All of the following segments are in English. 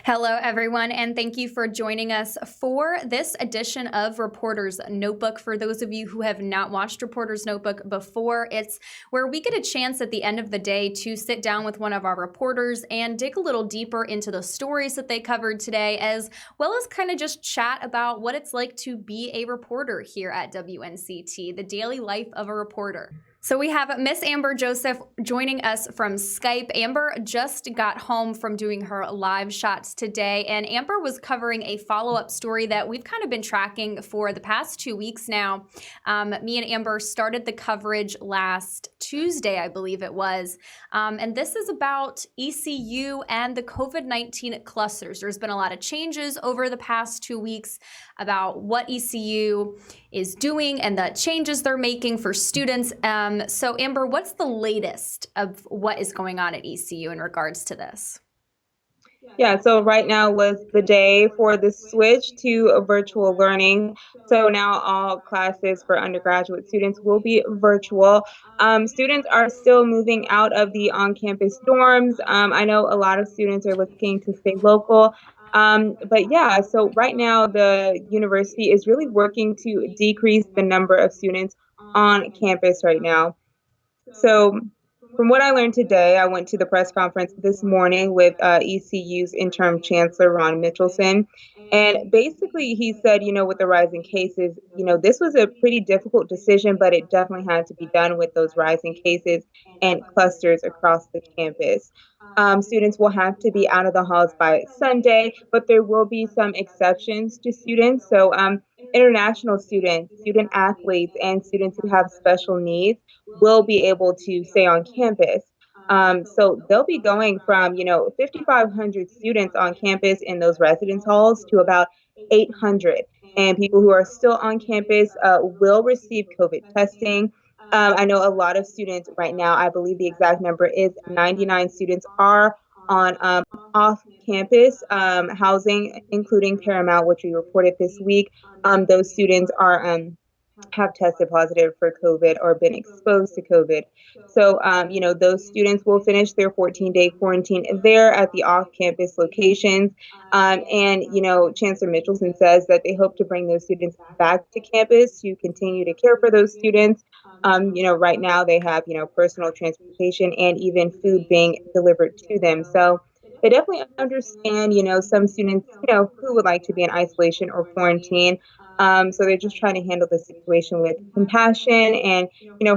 Hello, everyone, and thank you for joining us for this edition of Reporter's Notebook. For those of you who have not watched Reporter's Notebook before, it's where we get a chance at the end of the day to sit down with one of our reporters and dig a little deeper into the stories that they covered today, as well as kind of just chat about what it's like to be a reporter here at WNCT, the daily life of a reporter. So we have Miss Amber Joseph joining us from Skype. Amber just got home from doing her live shots today, and Amber was covering a follow-up story that we've kind of been tracking for the past 2 weeks now. Me and Amber started the coverage last Tuesday, I believe it was, and this is about ECU and the COVID-19 clusters. There's been a lot of changes over the past 2 weeks about what ECU is doing and the changes they're making for students. So Amber, what's the latest of what is going on at ECU in regards to this? Yeah, so right now was the day for the switch to virtual learning. So now all classes for undergraduate students will be virtual. Students are still moving out of the on-campus dorms. I know a lot of students are looking to stay local. But yeah, so right now the university is really working to decrease the number of students on campus right now. So, from what I learned today, I went to the press conference this morning with ECU's interim chancellor, Ron Mitchelson. And basically, he said, with the rising cases, this was a pretty difficult decision, but it definitely had to be done with those rising cases and clusters across the campus. Students will have to be out of the halls by Sunday, but there will be some exceptions to students. So, international students, student athletes, and students who have special needs will be able to stay on campus. So they'll be going from, 5,500 students on campus in those residence halls to about 800. And people who are still on campus will receive COVID testing. I know a lot of students right now, I believe the exact number is 99 students are on off-campus housing, including Paramount, which we reported this week. Those students are have tested positive for COVID or been exposed to COVID. So, those students will finish their 14-day quarantine there at the off-campus locations. Chancellor Mitchelson says that they hope to bring those students back to campus to continue to care for those students. Right now they have, personal transportation and even food being delivered to them. So they definitely understand, some students, who would like to be in isolation or quarantine. So they're just trying to handle the situation with compassion and,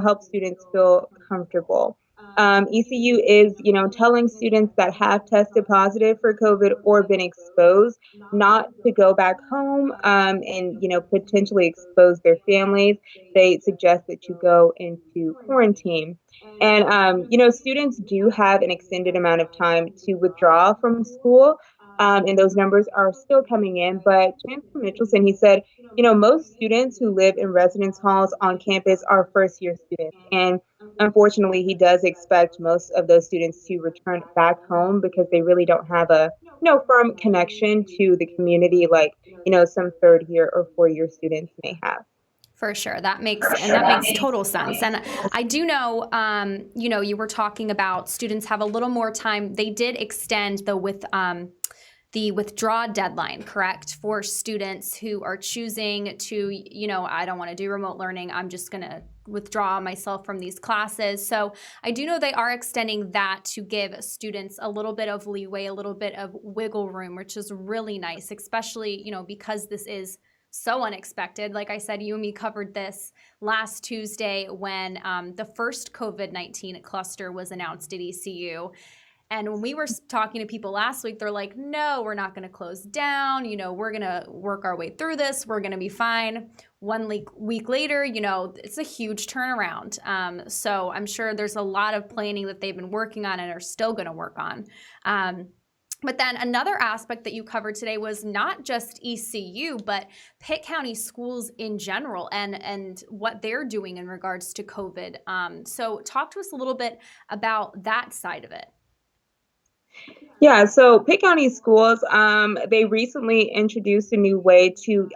help students feel comfortable. ECU is, telling students that have tested positive for COVID or been exposed not to go back home and, potentially expose their families. They suggest that you go into quarantine. And, students do have an extended amount of time to withdraw from school. And those numbers are still coming in. But Chancellor Mitchelson, he said, most students who live in residence halls on campus are first year students. And unfortunately, he does expect most of those students to return back home because they really don't have a, firm connection to the community like, some third year or 4-year students may have. For sure. That makes total sense. And I do know, you were talking about students have a little more time. They did extend the withdraw deadline, correct, for students who are choosing to, I don't want to do remote learning. I'm just going to withdraw myself from these classes. So I do know they are extending that to give students a little bit of leeway, a little bit of wiggle room, which is really nice, especially, because this is so unexpected. Like I said, you and me covered this last Tuesday when the first COVID-19 cluster was announced at ECU. And when we were talking to people last week, they're like, no, we're not going to close down. We're going to work our way through this. We're going to be fine. 1 week later, it's a huge turnaround. So I'm sure there's a lot of planning that they've been working on and are still going to work on. But then another aspect that you covered today was not just ECU, but Pitt County schools in general and what they're doing in regards to COVID. So talk to us a little bit about that side of it. Yeah, so Pitt County schools, they recently introduced a new way to,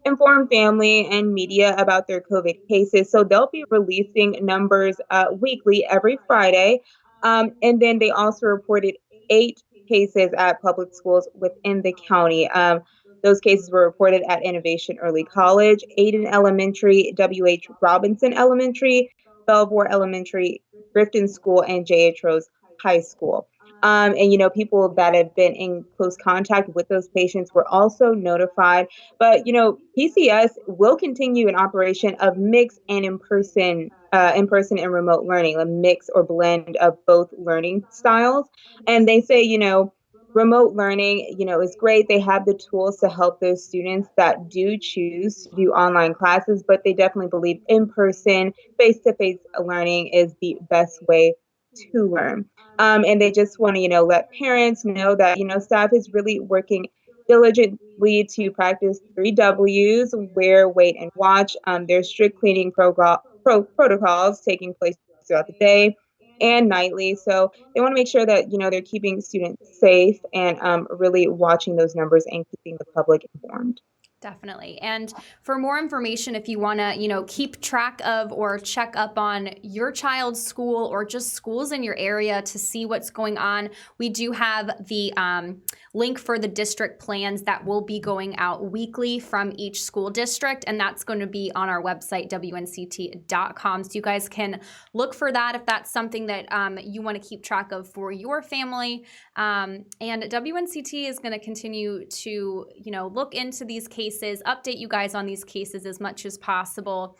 inform family and media about their COVID cases. So they'll be releasing numbers weekly every Friday. And then they also reported 8 cases at public schools within the county. Those cases were reported at Innovation Early College, Aiden Elementary, W.H. Robinson Elementary, Belvoir Elementary, Grifton School, and J.H. Rose High School. And people that have been in close contact with those patients were also notified. But PCS will continue an operation of mixed and in person and remote learning, a mix or blend of both learning styles. And they say, remote learning, is great. They have the tools to help those students that do choose to do online classes, but they definitely believe in person, face-to-face learning is the best way to learn. And they just want to, let parents know that, staff is really working diligently to practice 3 Ws: wear, wait, and watch. There's strict cleaning protocols taking place throughout the day and nightly. So they want to make sure that, they're keeping students safe and really watching those numbers and keeping the public informed. Definitely. And for more information, if you want to, keep track of or check up on your child's school or just schools in your area to see what's going on, we do have the link for the district plans that will be going out weekly from each school district. And that's going to be on our website, WNCT.com. So you guys can look for that if that's something that you want to keep track of for your family. And WNCT is going to continue to, look into these cases, update you guys on these cases as much as possible,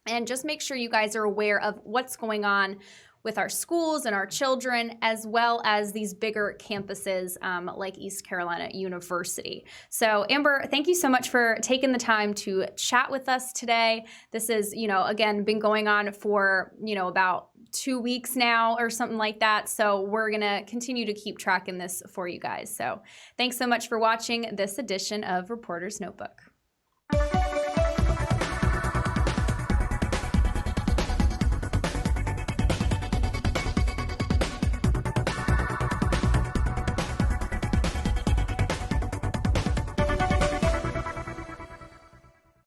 and just make sure you guys are aware of what's going on with our schools and our children, as well as these bigger campuses like East Carolina University. So Amber, thank you so much for taking the time to chat with us today. This is, again, been going on for, about 2 weeks now or something like that. So we're going to continue to keep tracking this for you guys. So thanks so much for watching this edition of Reporter's Notebook.